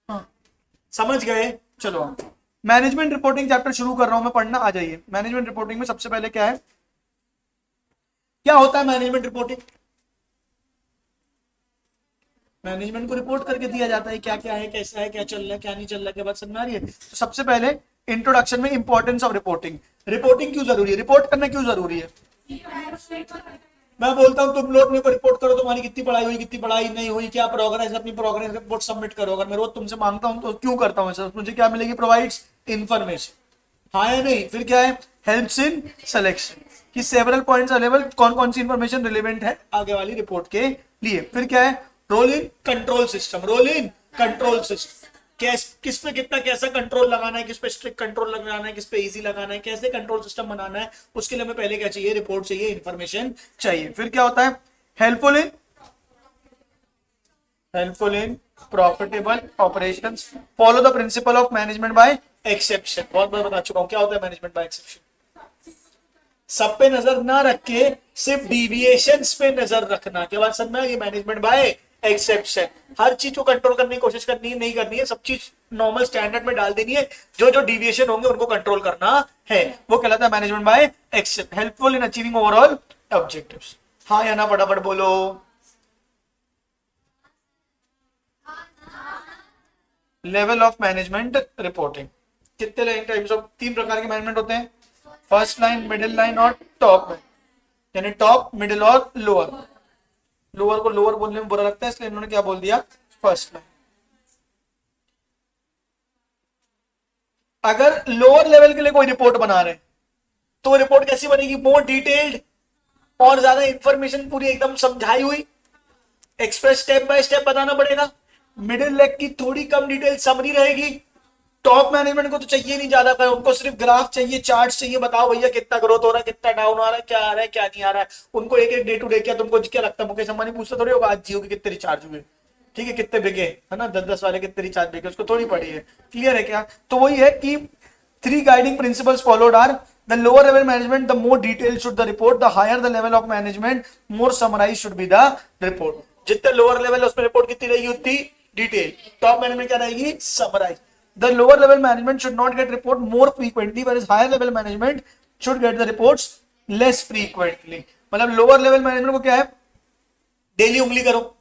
हाँ, समझ गए? चलो मैनेजमेंट रिपोर्टिंग चैप्टर शुरू कर रहा हूं मैं पढ़ना, आ जाइए। मैनेजमेंट रिपोर्टिंग में सबसे पहले क्या है, क्या होता है मैनेजमेंट रिपोर्टिंग? मैनेजमेंट को रिपोर्ट करके दिया जाता है क्या क्या है, कैसा है, क्या चल रहा है, क्या नहीं चल रहा है, क्या बात समझ में आ रही है? तो सबसे पहले इंट्रोडक्शन में इंपॉर्टेंस ऑफ रिपोर्टिंग। रिपोर्टिंग क्यों जरूरी है, रिपोर्ट करना क्यों जरूरी है? मैं बोलता हूं तुम लोग मेरे को रिपोर्ट करो, तुम्हारी कितनी पढ़ाई हुई, कितनी पढ़ाई नहीं हुई, क्या प्रोग्रेस, अपनी प्रोग्रेस रिपोर्ट सबमिट करो। अगर मैं रोज तुमसे मांगता हूं तो क्यों करता हूं सर, मुझे क्या मिलेगी? Provides information. हाँ या नहीं? फिर क्या है? हेल्प्स इन सिलेक्शन, कि सेवरल पॉइंट्स अवेलेबल, कौन कौन सी इंफॉर्मेशन रिलेवेंट है आगे वाली रिपोर्ट के लिए। फिर क्या है? Role in control system, role in control system, किस पे कितना कैसा कंट्रोल लगाना है, किस पे स्ट्रिक्ट कंट्रोल लगाना है, किस पे इजी लगाना है, कैसे कंट्रोल सिस्टम बनाना है, उसके लिए हमें पहले क्या चाहिए? रिपोर्ट चाहिए, इंफॉर्मेशन चाहिए। फिर क्या होता है? Helpful in profitable operations, follow the principle of management by exception. बहुत बार बता चुका हूं क्या होता है मैनेजमेंट बाय एक्सेप्शन। सब पे नजर ना रख के सिर्फ डिविएशंस पे नजर रखना, क्या बात समझ में? ये मैनेजमेंट बाय एक्सेप्शन। हर चीज को कंट्रोल करने की कोशिश करनी है, नहीं करनी है, सब चीज नॉर्मल स्टैंडर्ड में डाल देनी है, जो जो डिविएशन होंगे उनको कंट्रोल करना है, वो कहलाता है management by exception. Helpful in achieving overall objectives. हाँ या ना, फटाफट बोलो। लेवल ऑफ मैनेजमेंट रिपोर्टिंग, कितने लाइन टाइप्स ऑफ, 3 प्रकार के मैनेजमेंट होते हैं, फर्स्ट लाइन, मिडिल लाइन और टॉप में, यानी टॉप, मिडिल और लोअर। लोअर को लोअर बोलने में बुरा लगता है, इसलिए इन्होंने क्या बोल दिया? First line. अगर लोअर लेवल के लिए कोई रिपोर्ट बना रहे हैं तो रिपोर्ट कैसी बनेगी? मोर डिटेल्ड और ज्यादा इंफॉर्मेशन पूरी एकदम समझाई हुई, एक्सप्रेस स्टेप बाय स्टेप बताना पड़ेगा। मिडिल लेग की थोड़ी कम डिटेल समरी रहेगी। टॉप मैनेजमेंट को तो चाहिए नहीं ज्यादा, उनको सिर्फ ग्राफ चाहिए, चार्ट चाहिए, बताओ भैया कितना ग्रोथ हो रहा है, कितना डाउन आ रहा है, क्या आ रहा है, क्या नहीं आ रहा है। उनको एक एक डे टू डे, क्या तुमको क्या लगता है मुकेश अंबानी पूछता थोड़ी होगा आज जियो के कितने रिचार्ज हुए, ठीक है, कितने बिके, है ना, 10-10 वाले कितने रिचार्ज बिके, उसको थोड़ी पड़ी है। क्लियर है क्या? तो वही है कि 3 guiding principles followed are: the lower level management, the more detailed should the report; the higher the level of management, more summarized should be the report. जितने लोअर लेवल है उसमें रिपोर्ट कितनी रहेगी उतनी डिटेल, टॉप मैनेजमेंट क्या रहेगी? Summarise. The lower level management should not get report more frequently, whereas higher level management should get the reports less frequently. मतलब lower level management को क्या है? डेली उंगली करो,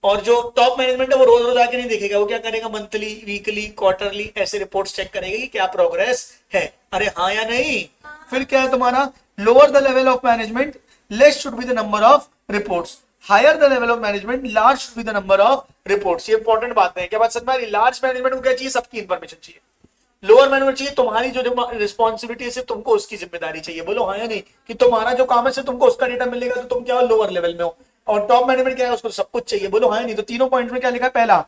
और जो टॉप मैनेजमेंट है वो रोज रोज आके नहीं देखेगा, वो क्या करेगा? मंथली, वीकली, क्वार्टरली ऐसे रिपोर्ट्स चेक करेगा कि क्या प्रोग्रेस है। अरे हाँ या नहीं? फिर क्या है तुम्हारा? Lower the level of management, less should be the number of reports; higher the level of management, large should be the number of reports. ये इंपॉर्टेंट बात है, क्या बात समझ में आ रही? लार्ज मैनेजमेंट को क्या चाहिए? सबकी इंफॉर्मेशन चाहिए। लोअर मैनेजमेंट चाहिए तुम्हारी जो रिस्पॉन्सिबिलिटी है तुमको उसकी जिम्मेदारी चाहिए। बोलो हाँ या नहीं? कि तुम्हारा जो काम है सिर्फ तुमको उसका डेटा मिलेगा तो तुम क्या हो? लोअर लेवल में हो। और टॉप मैनेजमेंट क्या है? उसको सब कुछ चाहिए। बोलो हाँ या नहीं? तो तीनों पॉइंट में क्या लिखा है? पहला,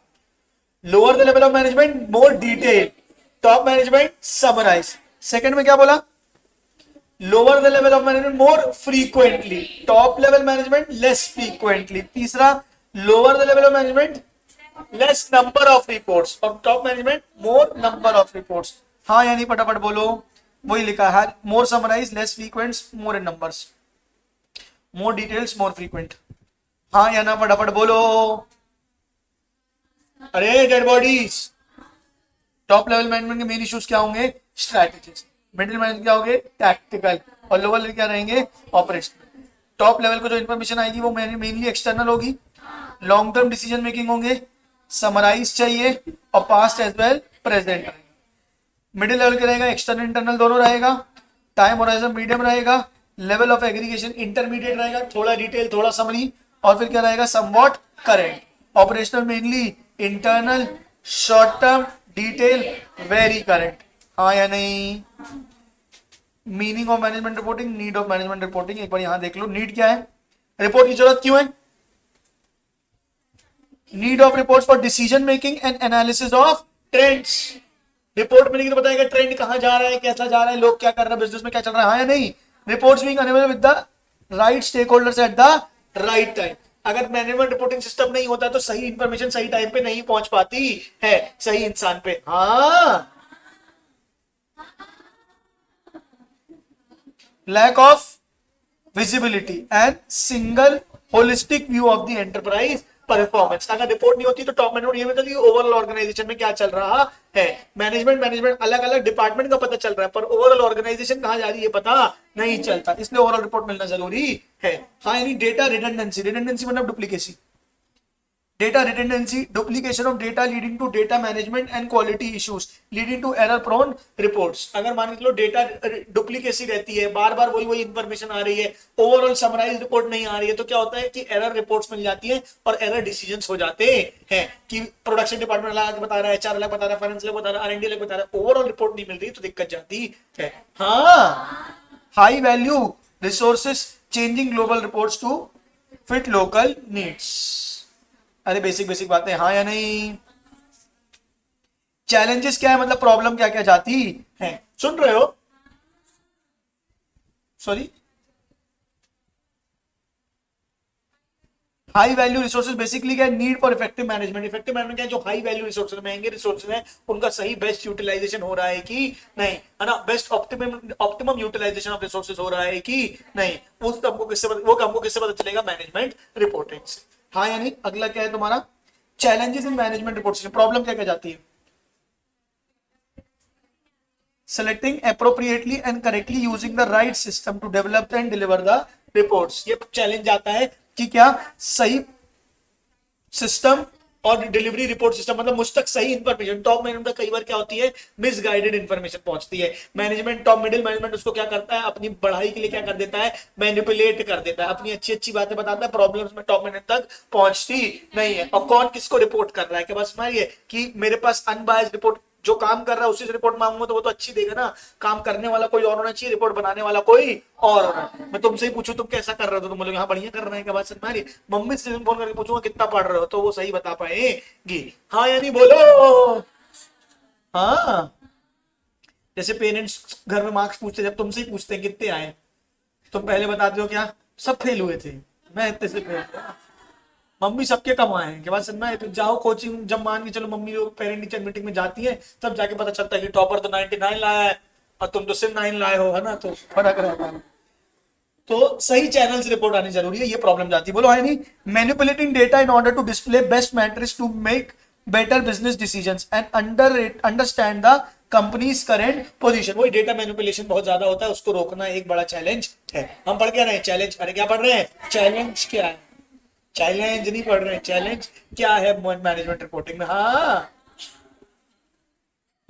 lower the level of management, more detail; top management, summarise. Second में क्या बोला? Lower the level of management, more frequently; top level management, less frequently. तीसरा, lower the level of management, less number of reports; और top management, more number of reports. हाँ यानी फटाफट बोलो। वही लिखा है, more summarise, less frequent, more in numbers, more details, more frequent. हाँ या ना, फटाफट बोलो। अरे dead bodies. Top level management के मेन इश्यूज क्या होंगे? स्ट्रैटेजीज। मिडिल मैनेजमेंट क्या होंगे? टैक्टिकल। और लोअर लेवल क्या रहेंगे? ऑपरेशनल। टॉप लेवल को जो इन्फॉर्मेशन आएगी वो मेनली एक्सटर्नल होगी, लॉन्ग टर्म डिसीजन मेकिंग होंगे, समराइज चाहिए, और past as well present. Middle level का रहेगा एक्सटर्नल इंटरनल दोनों रहेगा, टाइम होराइजन मीडियम रहेगा, लेवल ऑफ एग्रीगेशन इंटरमीडिएट रहेगा, थोड़ा डिटेल थोड़ा समरी, और फिर क्या रहेगा? Somewhat current. Operational mainly internal, short term, detail, very current. हाँ या नहीं? Meaning of management reporting, need of management reporting, एक बार यहां देख लो। नीड क्या है? रिपोर्ट की जरूरत क्यों है? Need of reports for decision making and analysis of trends. Report में लिखकर बताएगा ट्रेंड कहां जा रहा है, कैसा जा रहा है, लोग क्या कर रहे हैं, बिजनेस में क्या चल रहा है। हाँ या नहीं? Reports being available with the right stakeholders at the right time. अगर मैनेजमेंट रिपोर्टिंग सिस्टम नहीं होता तो सही इंफॉर्मेशन सही टाइम पे नहीं पहुंच पाती है सही इंसान पे। हाँ, lack of visibility and single holistic view of the enterprise performance. अगर रिपोर्ट नहीं होती तो टॉप मैनेजमेंट ये बताती ओवरऑल ऑर्गेनाइजेशन में क्या चल रहा है। मैनेजमेंट अलग अलग डिपार्टमेंट का पता चल रहा है, पर ओवरऑल ऑर्गेनाइजेशन कहाँ जा रही है पता नहीं चलता, इसलिए ओवरऑल रिपोर्ट मिलना जरूरी है। हाँ, यानी डेटा रिडंडेंसी, रिडंडेंसी मतलब duplicacy, data redundancy, duplication of data leading to data management and quality issues leading to error prone reports। अगर मान के लो डेटा डुप्लीकेसी रहती है, बार बार वही वही इंफॉर्मेशन आ रही है, ओवरऑल समराइज रिपोर्ट नहीं आ रही है, तो क्या होता है कि एरर रिपोर्ट्स मिल जाती है और एरर डिसीजंस हो जाते हैं कि प्रोडक्शन डिपार्टमेंट अलग बता रहा है, एचआर अलग बता रहा है, फाइनेंस अलग बता रहा है, आरएनडी अलग बता रहा है, ओवरऑल रिपोर्ट नहीं मिल रही तो दिक्कत जाती है। हाँ, high value resources changing global reports to fit local needs. अरे बेसिक बेसिक बातें, हाँ या नहीं। चैलेंजेस क्या है, मतलब प्रॉब्लम क्या क्या जाती है, सुन रहे हो? Sorry, high value resources basically क्या है, need for effective management. Effective management क्या है, जो हाई वैल्यू रिसोर्सेज, महंगे रिसोर्सेज हैं, उनका सही बेस्ट यूटिलाइजेशन हो रहा है कि नहीं, है ना, best optimum utilisation of resources हो रहा है कि नहीं, उस काम को किससे, वो काम को किससे पता चलेगा, मैनेजमेंट रिपोर्टिंग से। हाँ यानी अगला क्या है तुम्हारा, challenges in management report. Problem क्या क्या जाती है, selecting appropriately and correctly using the right system to develop and deliver the reports। ये चैलेंज आता है कि क्या सही सिस्टम और डिलीवरी रिपोर्ट सिस्टम, मतलब मुझ तक सही इंफॉर्मेशन, टॉप मैनेजमेंट तक कई बार क्या होती है, मिसगाइडेड इंफॉर्मेशन पहुंचती है। मैनेजमेंट, टॉप मिडिल मैनेजमेंट उसको क्या करता है, अपनी बढ़ाई के लिए क्या कर देता है, मैनिपुलेट कर देता है, अपनी अच्छी अच्छी बातें बताता है, प्रॉब्लम्स में टॉप मैनेजमेंट तक पहुंचती नहीं है। और कौन किसको रिपोर्ट कर रहा है, कि बस ये कि मेरे पास अनबायस्ड रिपोर्ट, जो काम कर रहा है उसी से रिपोर्ट मांगूंगा तो वो तो अच्छी देगा ना, काम करने वाला कोई और होना चाहिए, रिपोर्ट बनाने वाला कोई और होना चाहिए। मैं तुमसे ही पूछूं तुम कैसा कर रहे हो तो तुम बोलोगे हाँ बढ़िया कर रहे हैं, क्या बात समझ रही, मम्मी से फोन करके पूछूंगा कितना पढ़ रहे हो तो वो सही बता पाएगी। हाँ यानी बोलो। हाँ, जैसे पेरेंट्स घर में मार्क्स पूछते, जब तुमसे ही पूछते हैं कितने आए, तुम पहले बताते हो क्या, सब फेल हुए थे, मैं इतने से फेल। मम्मी सबके कमाए हैं, के बाद समझना है, तो जाओ कोचिंग, जब मान के चलो मम्मी पेरेंट टीचर मीटिंग में जाती है तब जाके पता चलता है कि टॉपर तो 99 लाया है और तुम तो सिर्फ 9 लाए हो, है ना, तो फर्क रहता है। तो सही चैनल से रिपोर्ट आनी जरूरी है, ये प्रॉब्लम जाती है। बोलो है नहीं, manipulating data in order to display best matrix to make better business decisions and understand the company's current position. वही डेटा मैनिपुलेशन बहुत ज्यादा होता है, उसको रोकना एक बड़ा चैलेंज है। हम पढ़ क्या रहे हैं, चैलेंज। अरे क्या पढ़ रहे हैं, चैलेंज क्या है, चैलेंज नहीं पढ़ रहे हैं, चैलेंज क्या है मैनेजमेंट रिपोर्टिंग में। हाँ,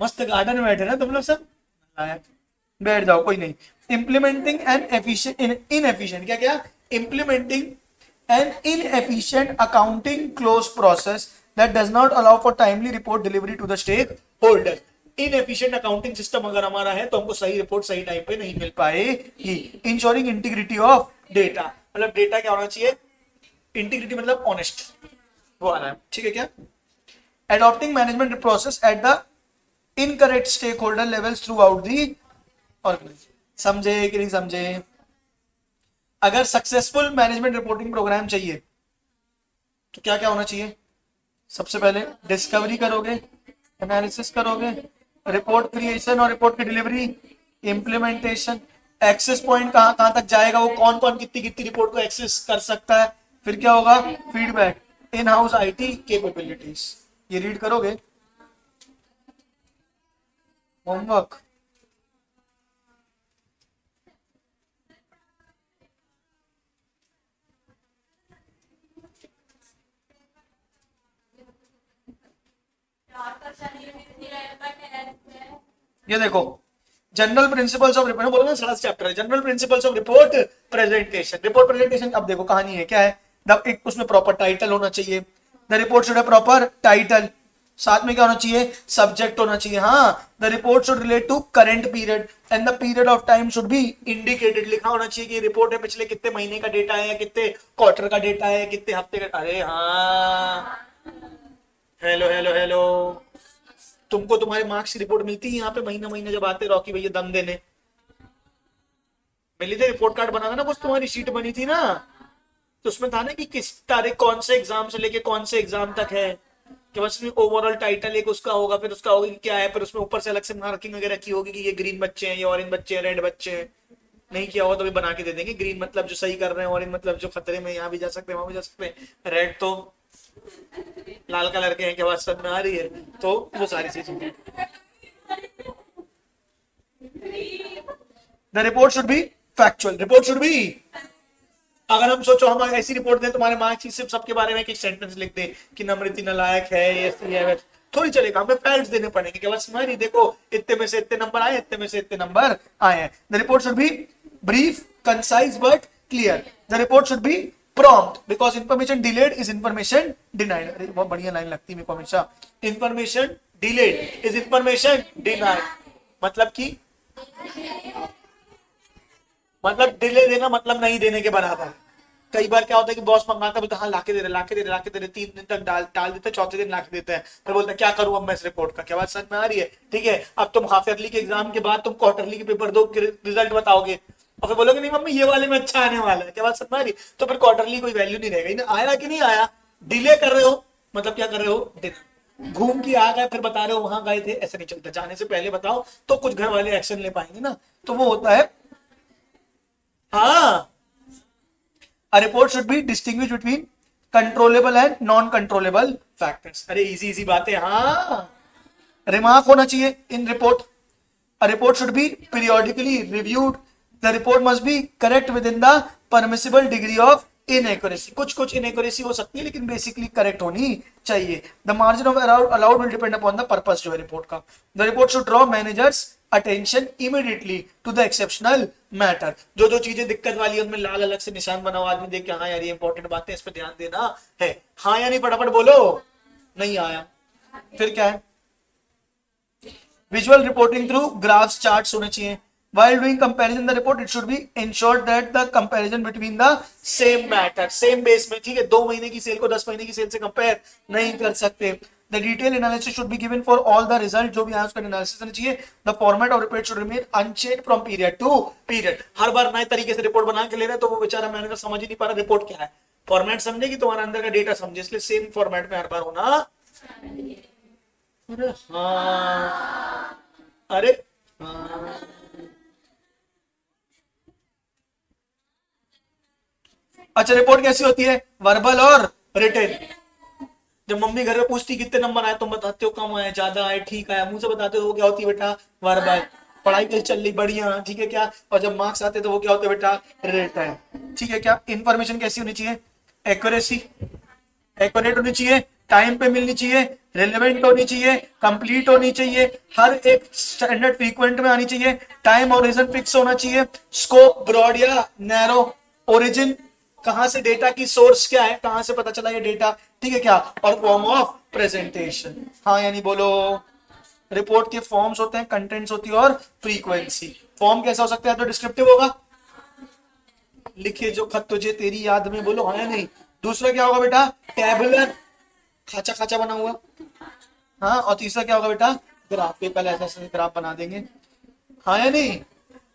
मस्त गार्डन में बैठे ना तुम लोग सब, बैठ जाओ कोई नहीं। इंप्लीमेंटिंग एन एफिशिएंट इनएफिशिएंट, क्या क्या, implementing an inefficient accounting close process that does not allow for timely report delivery to the stakeholder. Inefficient accounting system अगर हमारा है तो हमको सही रिपोर्ट सही टाइम पे नहीं मिल पाएगी। इंश्योरिंग इंटीग्रिटी ऑफ डेटा, मतलब डेटा क्या होना चाहिए, इंटीग्रिटी मतलब ऑनेस्ट, वो आना है, ठीक है क्या। Adopting management process at the incorrect stakeholder levels throughout the organisation. समझे कि नहीं समझे? अगर सक्सेसफुल मैनेजमेंट रिपोर्टिंग प्रोग्राम चाहिए तो क्या क्या होना चाहिए, सबसे पहले डिस्कवरी करोगे, एनालिसिस करोगे, रिपोर्ट क्रिएशन और रिपोर्ट की डिलीवरी, इंप्लीमेंटेशन, एक्सेस पॉइंट कहां कहां तक जाएगा, वो कौन कौन कितनी कितनी रिपोर्ट को एक्सेस कर सकता है, फिर क्या होगा, feedback, in house IT capabilities. ये रीड करोगे, होमवर्क। ये देखो, जनरल प्रिंसिपल्स ऑफ रिपोर्ट, बोलो ना सारा चैप्टर है general principles of report presentation. Report presentation, अब देखो कहानी है क्या है, एक उसमें प्रॉपर टाइटल होना चाहिए, the report should have proper title, साथ में क्या होना चाहिए, सब्जेक्ट होना चाहिए। हाँ, the report should relate to current period and the period of time should be indicated, लिखा होना चाहिए कि रिपोर्ट है पिछले कितने महीने का डेटा है, कितने क्वार्टर का डेटा है, कितने हफ्ते का। अरे हाँ, हेलो हेलो हेलो, तुमको तुम्हारे मार्क्स की रिपोर्ट मिलती है यहाँ पे महीना महीना जब आते रॉकी भैया दम देने, मिली थी रिपोर्ट कार्ड बना था ना, कुछ तुम्हारी शीट बनी थी ना, तो उसमें था ना कि किस तारीख कौन से एग्जाम से लेके कौन से एग्जाम तक है, कि बस ओवरऑल टाइटल एक उसका होगा, फिर उसका होगा कि क्या है, फिर उसमें ऊपर से अलग से मार्किंग वगैरह की होगी कि ये ग्रीन बच्चे हैं, ये ऑरेंज बच्चे हैं, रेड बच्चे हैं। नहीं किया होगा तो भी बना के दे देंगे, ग्रीन मतलब जो सही कर रहे हैं, ऑरेंज मतलब जो खतरे में यहाँ भी जा सकते हैं वहां भी जा सकते हैं, रेड तो लाल कलर के हैं, क्या बात समझ में आ रही है? तो वो सारी चीजें, the report should be factual, report should be, अगर हम सोचो हम ऐसी रिपोर्ट दें तुम्हारे मार्क्स सिर्फ सबके बारे में एक सेंटेंस लिख दे कि नम्रति नालायक है, ऐसी है, थोड़ी चलेगा, हमें फैक्ट्स देने पड़ेंगे कि बस तुम्हारी देखो इतने में से इतने नंबर आए, इतने में से इतने नंबर आए हैं। The report should be brief, concise but clear. The report should be prompt because information delayed is information denied. अरे बहुत बढ़िया लाइन लगती है मेरे को हमेशा, information delayed is information denied. मतलब कि मतलब डिले देना मतलब नहीं देने के बराबर। कई बार क्या होता है कि बॉस मंगाता है, बोलता हाँ लाके दे रहे, लाके दे रहे, लाके दे रहे, 3 दिन तक टाल देते, चौथे दिन लाके देते हैं, फिर बोलता है क्या करूं अब मैं इस रिपोर्ट का, क्या बात समझ में आ रही है? ठीक है, अब तुम हाफ ईयरली के एग्जाम के बाद तुम क्वार्टरली के पेपर दो, रिजल्ट बताओगे और फिर बोलोगे नहीं मम्मी ये वाले में अच्छा आने वाला है, क्या बात समझ में आ रही? तो फिर क्वार्टरली कोई वैल्यू नहीं रहेगा, आया कि नहीं आया, डिले कर रहे हो मतलब क्या कर रहे हो, घूम के आ गए फिर बता रहे हो वहां गए थे, ऐसे नहीं चलता, जाने से पहले बताओ तो कुछ घर वाले एक्शन ले पाएंगे ना, तो वो होता है। हाँ, a report should be distinguished between controllable and non controllable factors। अरे इजी इजी बातें, हाँ, रिमार्क होना चाहिए इन report. a report should be periodically reviewed, the report must be correct within the permissible degree of inaccuracy। कुछ inaccuracy हो सकती है लेकिन बेसिकली करेक्ट होनी चाहिए। the margin of allowed will depend upon the purpose जो है रिपोर्ट का। the report should draw managers attention immediately to the exceptional matter। जो चीजें दिक्कत वाली है उनमें लाल अलग से निशान बनाओ, आदमी देख के हाँ यार ये इंपॉर्टेंट बात है, इस पर ध्यान देना है। हाँ या नहीं फटाफट बोलो, नहीं आया फिर क्या है? Visual reporting through graphs charts होने चाहिए। While doing comparison the report, it should be ensured that the comparison between the same matter, same base में, ठीक है, 2 महीने की सेल को 10 महीने की सेल से कंपेयर नहीं कर सकते। The detailed analysis should be given for all the result, जो भी आया उसका एनालिसिस होना चाहिए। The format of report should remain unchanged from period to period। हर बार नए तरीके से रिपोर्ट बना के ले रहे तो वो बेचारा मैनेजर समझ ही नहीं पा रहा रिपोर्ट क्या है। फॉर्मेट समझे कि तुम्हारा अंदर का डेटा समझे, इसलिए सेम फॉर्मेट में हर बार होना। अरे हाँ, अरे हाँ। अच्छा, रिपोर्ट कैसी होती है? वर्बल और रिटन। जब मम्मी घर में पूछती कितने नंबर आए, तुम बताते हो कम आए, ज्यादा आए, ठीक आया, मुंह से बताते हो वो क्या होती है बेटा? वर्बल। पढ़ाई कैसी चल रही? बढ़िया, ठीक है क्या? और जब मार्क्स आते तो वो क्या होते बेटा? रिटन, ठीक है क्या? इंफॉर्मेशन कैसी होनी चाहिए? एक्यूरेसी, एक्यूरेट होनी चाहिए, टाइम पे मिलनी चाहिए, रिलेवेंट होनी चाहिए, कंप्लीट होनी चाहिए, हर एक स्टैंडर्ड फ्रीक्वेंट में आनी चाहिए, टाइम और रीजन फिक्स होना चाहिए, स्कोप ब्रॉड या नैरो, ओरिजिन कहां से, डेटा की सोर्स क्या है, कहां से पता चला ये डेटा, ठीक है क्या? और फॉर्म ऑफ प्रेजेंटेशन। हाँ यानी बोलो, रिपोर्ट के फॉर्म्स होते हैं, कंटेंट्स होती है और फ्रीक्वेंसी। फॉर्म कैसा हो सकता है? तो डिस्क्रिप्टिव होगा, लिखे जो खत तुझे तेरी याद में, बोलो हाँ या नहीं? दूसरा क्या होगा बेटा? टेबुलर, खाचा खाचा बना हुआ, हाँ। और तीसरा क्या होगा बेटा? ग्राफ, पहले ऐसा ग्राफ बना देंगे, हाँ या नहीं?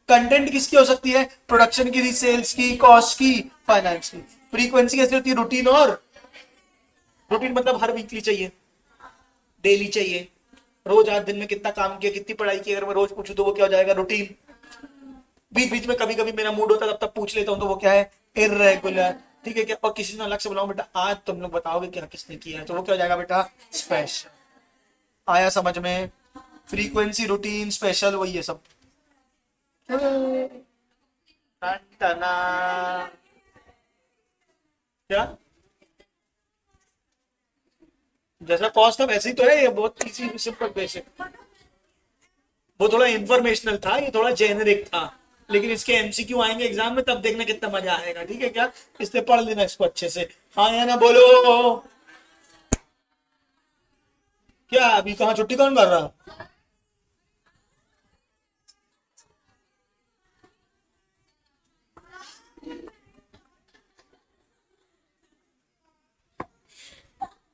कंटेंट किसकी हो सकती है? प्रोडक्शन की, सेल्स की, कॉस्ट की, फाइनेंस की। फ्रीक्वेंसी कैसी होती है? रूटीन, और रूटीन मतलब हर वीकली चाहिए, डेली चाहिए, रोज आज दिन में कितना काम किया, कितनी पढ़ाई की, अगर मैं रोज पूछूं तो वो क्या हो जाएगा? रूटीन। बीच बीच में कभी कभी मेरा मूड होता है तब पूछ लेता हूं तो वो क्या है? इर्रेगुलर, ठीक है क्या? और किसी ने अलग से बुलाऊं बेटा आज तुम लोग बताओगे क्या किसने किया है, तो वो क्या हो जाएगा बेटा? स्पेशल। आया समझ में? फ्रीक्वेंसी, रूटीन, स्पेशल, वही है सब। क्या जैसा कॉस्ट था वैसे ही तो है, ये बहुत इजी सिंपल बेसिक। वो थोड़ा इंफॉर्मेशनल था, ये थोड़ा जेनरिक था, लेकिन इसके एमसीक्यू आएंगे एग्जाम में तब देखना कितना मजा आएगा, ठीक है क्या? इसलिए पढ़ लेना इसको अच्छे से। हाँ या ना बोलो? क्या अभी कहाँ छुट्टी कौन कर रहा?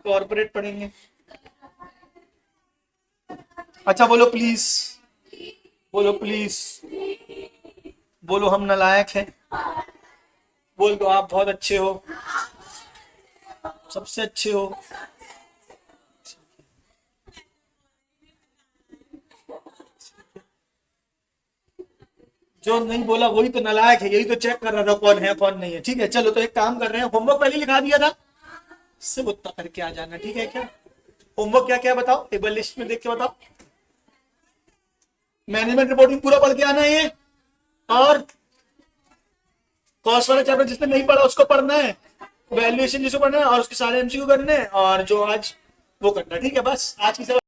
कॉर्पोरेट पढ़ेंगे। अच्छा बोलो प्लीज, बोलो प्लीज, बोलो हम नालायक हैं, बोल दो आप बहुत अच्छे हो, सबसे अच्छे हो। जो नहीं बोला वही तो नालायक है, यही तो चेक कर रहा था कौन है कौन नहीं है, ठीक है? चलो तो एक काम कर रहे हैं, होमवर्क पहले लिखा दिया था, से उतना करके आ जाना, ठीक है क्या? होमवर्क क्या क्या है बताओ, एक बार लिस्ट में देख के बताओ। मैनेजमेंट रिपोर्टिंग पूरा पढ़ के आना है ये, और कॉस्ट वाला चैप्टर जिसने नहीं पढ़ा उसको पढ़ना है, वैल्यूएशन जिसको पढ़ना है, और उसके सारे एमसीक्यू करने हैं, और जो आज वो करना है, ठीक है? बस आज की